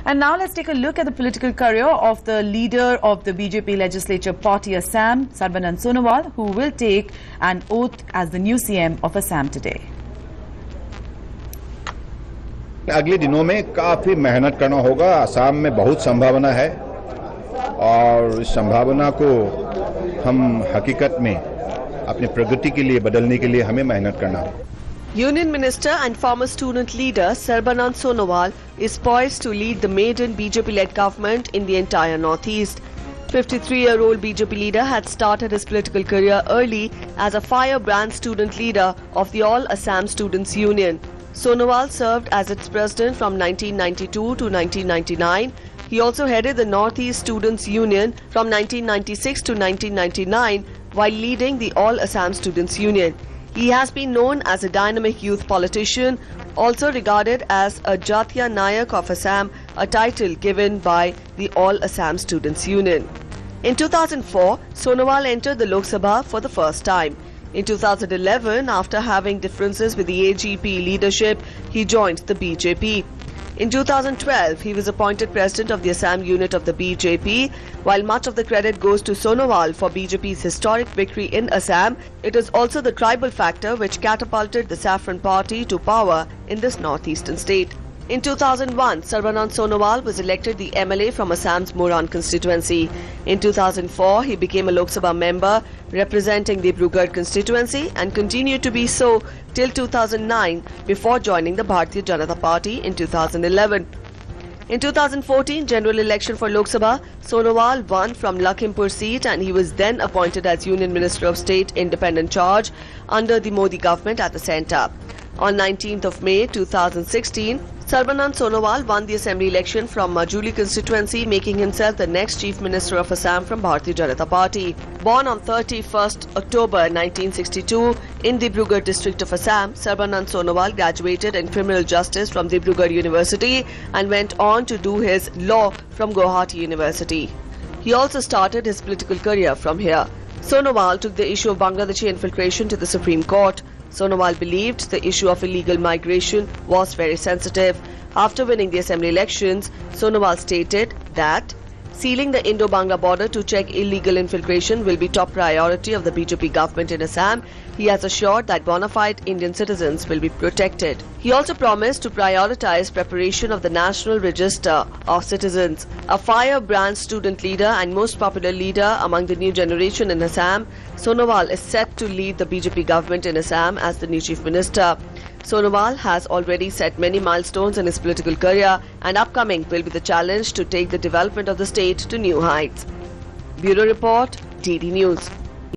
And now let's take a look at the political career of the leader of the BJP legislature party Assam, Sarbanand Sonowal, who will take an oath as the new CM of Assam today. अगले दिनों में काफी मेहनत करना होगा। असम में बहुत संभावना है और इस संभावना को हम हकीकत में अपनी प्रगति के लिए बदलने के लिए हमें मेहनत करना होगा। Union Minister and former student leader Sarbanand Sonowal is poised to lead the maiden BJP-led government in the entire Northeast. 53-year-old BJP leader had started his political career early as a firebrand student leader of the All Assam Students Union. Sonowal served as its president from 1992 to 1999. He also headed the Northeast Students Union from 1996 to 1999 while leading the All Assam Students Union. He has been known as a dynamic youth politician, also regarded as a Jatiya Nayak of Assam, a title given by the All Assam Students Union. In 2004, Sonowal entered the Lok Sabha for the first time. In 2011, after having differences with the AGP leadership, he joined the BJP. In 2012, he was appointed president of the Assam unit of the BJP. While much of the credit goes to Sonowal for BJP's historic victory in Assam, it is also the tribal factor which catapulted the Saffron Party to power in this northeastern state. In 2001, Sarbanand Sonowal was elected the MLA from Assam's Moran constituency. In 2004, he became a Lok Sabha member representing the Dibrugarh constituency and continued to be so till 2009 before joining the Bharatiya Janata Party in 2011. In 2014 general election for Lok Sabha, Sonowal won from Lakhimpur seat and he was then appointed as Union Minister of State Independent Charge under the Modi government at the centre. On 19th of May 2016, Sarbanand Sonowal won the assembly election from Majuli constituency, making himself the next Chief Minister of Assam from Bharatiya Janata Party. Born on 31st October 1962 in Dibrugarh district of Assam, Sarbanand Sonowal graduated in criminal justice from Dibrugarh University and went on to do his law from Guwahati University. He also started his political career from here. Sonowal took the issue of Bangladeshi infiltration to the Supreme Court. Sonowal believed the issue of illegal migration was very sensitive. After winning the assembly elections, Sonowal stated that sealing the Indo-Bangla border to check illegal infiltration will be top priority of the BJP government in Assam. He has assured that bona fide Indian citizens will be protected. He also promised to prioritize preparation of the National Register of Citizens. A firebrand student leader and most popular leader among the new generation in Assam, Sonowal is set to lead the BJP government in Assam as the new Chief Minister. Sonowal has already set many milestones in his political career and upcoming will be the challenge to take the development of the state to new heights. Bureau Report, DD News.